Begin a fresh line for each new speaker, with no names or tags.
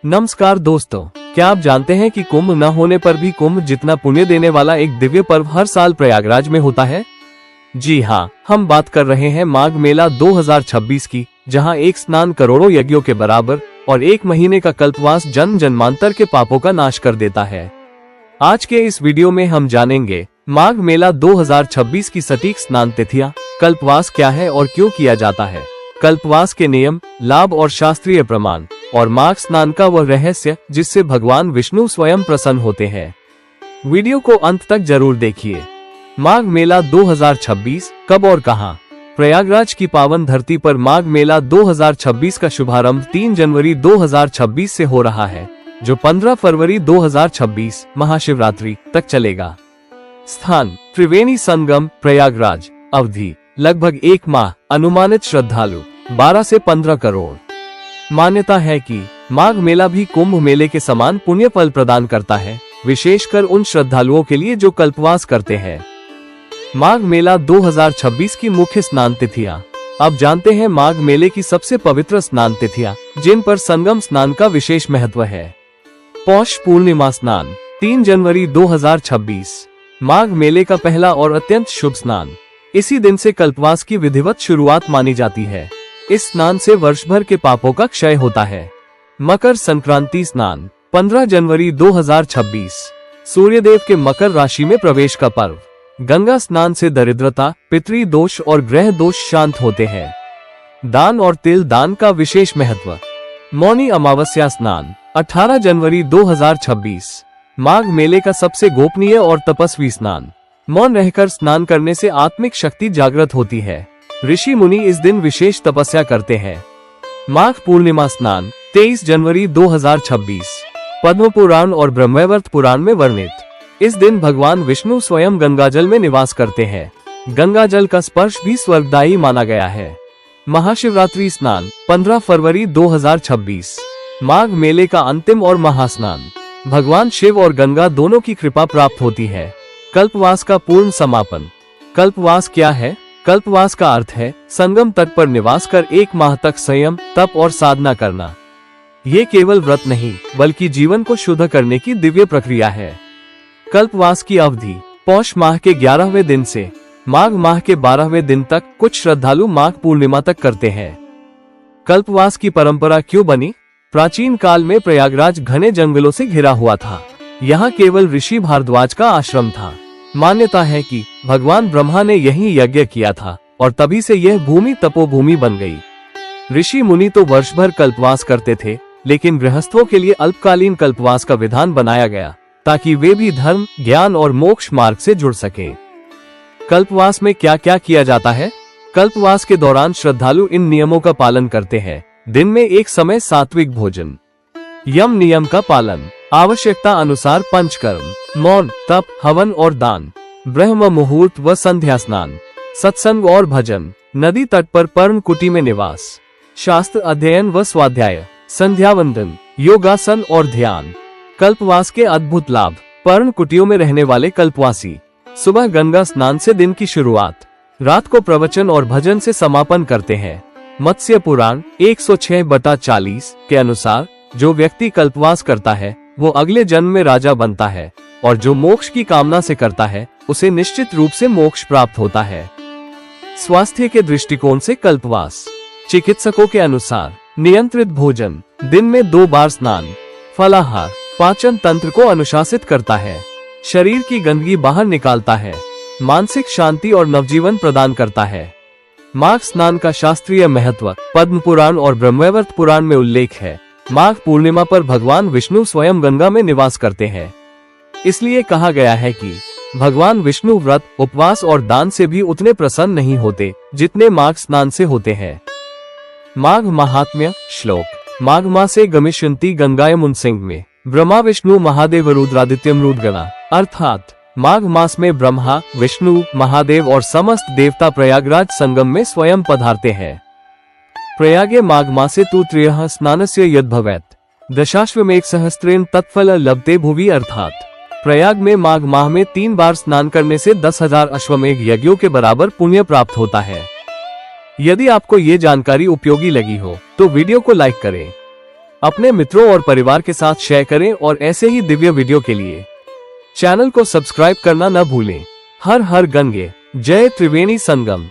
नमस्कार दोस्तों, क्या आप जानते हैं कि कुंभ न होने पर भी कुंभ जितना पुण्य देने वाला एक दिव्य पर्व हर साल प्रयागराज में होता है। जी हाँ, हम बात कर रहे हैं माघ मेला 2026 की, जहां एक स्नान करोड़ों यज्ञों के बराबर और एक महीने का कल्पवास जन्म जन्मांतर के पापों का नाश कर देता है। आज के इस वीडियो में हम जानेंगे माघ मेला 2026 की सटीक स्नान तिथियां, कल्पवास क्या है और क्यों किया जाता है, कल्पवास के नियम, लाभ और शास्त्रीय प्रमाण, और माघ स्नान का वह रहस्य जिससे भगवान विष्णु स्वयं प्रसन्न होते हैं। वीडियो को अंत तक जरूर देखिए। माघ मेला 2026 कब और कहां? प्रयागराज की पावन धरती पर माघ मेला 2026 का शुभारंभ 3 जनवरी 2026 से हो रहा है, जो 15 फरवरी 2026 महाशिवरात्रि तक चलेगा। स्थान त्रिवेणी संगम प्रयागराज। अवधि लगभग 1 माह। अनुमानित श्रद्धालु 12 से 15 करोड़। मान्यता है कि माघ मेला भी कुंभ मेले के समान पुण्य फल प्रदान करता है, विशेषकर उन श्रद्धालुओं के लिए जो कल्पवास करते हैं। माघ मेला 2026 की मुख्य स्नान तिथियां। अब जानते हैं माघ मेले की सबसे पवित्र स्नान तिथियां, जिन पर संगम स्नान का विशेष महत्व है। पौष पूर्णिमा स्नान 3 जनवरी 2026। माघ मेले का पहला और अत्यंत शुभ स्नान। इसी दिन से कल्पवास की विधिवत शुरुआत मानी जाती है। इस स्नान से वर्ष भर के पापों का क्षय होता है। मकर संक्रांति स्नान 15 जनवरी 2026। सूर्यदेव के मकर राशि में प्रवेश का पर्व। गंगा स्नान से दरिद्रता, पितृ दोष और ग्रह दोष शांत होते हैं। दान और तिल दान का विशेष महत्व। मौनी अमावस्या स्नान 18 जनवरी 2026। माघ मेले का सबसे गोपनीय और तपस्वी स्नान। मौन रहकर स्नान करने से आत्मिक शक्ति जागृत होती है। ऋषि मुनि इस दिन विशेष तपस्या करते हैं। माघ पूर्णिमा स्नान 23 जनवरी 2026। पद्म पुराण और ब्रह्मवैवर्त पुराण में वर्णित। इस दिन भगवान विष्णु स्वयं गंगाजल में निवास करते हैं। गंगाजल का स्पर्श भी स्वर्गदायी माना गया है। महाशिवरात्रि स्नान 15 फरवरी 2026। माघ मेले का अंतिम और महास्नान। भगवान शिव और गंगा दोनों की कृपा प्राप्त होती है। कल्पवास का पूर्ण समापन। कल्पवास क्या है? कल्पवास का अर्थ है संगम तट पर निवास कर 1 माह तक संयम, तप और साधना करना। ये केवल व्रत नहीं, बल्कि जीवन को शुद्ध करने की दिव्य प्रक्रिया है। कल्पवास की अवधि पौष माह के 11वें दिन से माघ माह के 12वें दिन तक, कुछ श्रद्धालु माघ पूर्णिमा तक करते हैं। कल्पवास की परंपरा क्यों बनी? प्राचीन काल में प्रयागराज घने जंगलों से घिरा हुआ था। यहाँ केवल ऋषि भारद्वाज का आश्रम था। मान्यता है कि भगवान ब्रह्मा ने यहीं यज्ञ किया था और तभी से यह भूमि तपोभूमि बन गई। ऋषि मुनि तो वर्ष भर कल्पवास करते थे, लेकिन गृहस्थों के लिए अल्पकालीन कल्पवास का विधान बनाया गया, ताकि वे भी धर्म, ज्ञान और मोक्ष मार्ग से जुड़ सके। कल्पवास में क्या क्या किया जाता है? कल्पवास के दौरान श्रद्धालु इन नियमों का पालन करते हैं। दिन में एक समय सात्विक भोजन, यम नियम का पालन, आवश्यकता अनुसार पंचकर्म, मौन, तप, हवन और दान, ब्रह्म मुहूर्त व संध्या स्नान, सत्संग और भजन, नदी तट पर पर्ण कुटी में निवास, शास्त्र अध्ययन व स्वाध्याय, संध्या वंदन, योगासन और ध्यान। कल्पवास के अद्भुत लाभ। पर्ण कुटियों में रहने वाले कल्पवासी सुबह गंगा स्नान से दिन की शुरुआत, रात को प्रवचन और भजन से समापन करते हैं। मत्स्य पुराण 106/40 के अनुसार जो व्यक्ति कल्पवास करता है वो अगले जन्म में राजा बनता है, और जो मोक्ष की कामना से करता है उसे निश्चित रूप से मोक्ष प्राप्त होता है। स्वास्थ्य के दृष्टिकोण से कल्पवास। चिकित्सकों के अनुसार नियंत्रित भोजन, दिन में 2 बार स्नान, फलाहार पाचन तंत्र को अनुशासित करता है, शरीर की गंदगी बाहर निकालता है, मानसिक शांति और नवजीवन प्रदान करता है। माघ स्नान का शास्त्रीय महत्व पद्म पुराण और ब्रह्मवैवर्त पुराण में उल्लेख है। माघ पूर्णिमा पर भगवान विष्णु स्वयं गंगा में निवास करते हैं। इसलिए कहा गया है कि भगवान विष्णु व्रत, उपवास और दान से भी उतने प्रसन्न नहीं होते जितने माघ स्नान से होते हैं। माघ महात्म्य श्लोक। माघ मासे गमिष्यन्ति गंगायमुनसिंह में ब्रह्मा विष्णु महादेव रुद्रादित्यम रुद्गणा। अर्थात माघ मास में ब्रह्मा, विष्णु, महादेव और समस्त देवता प्रयागराज संगम में स्वयं पधारते हैं। प्रयागे माघ मासे तु त्रयः स्नानस्य यद् भवेत् दशाश्वमेघ सहस्त्रेण तत्फल लभते भुवि। अर्थात प्रयाग में माघ माह में 3 बार स्नान करने से 10,000 अश्वमेघ यज्ञों के बराबर पुण्य प्राप्त होता है। यदि आपको ये जानकारी उपयोगी लगी हो तो वीडियो को लाइक करें। अपने मित्रों और परिवार के साथ शेयर करें और ऐसे ही दिव्य वीडियो के लिए चैनल को सब्सक्राइब करना न भूलें। हर हर गंगे, जय त्रिवेणी संगम।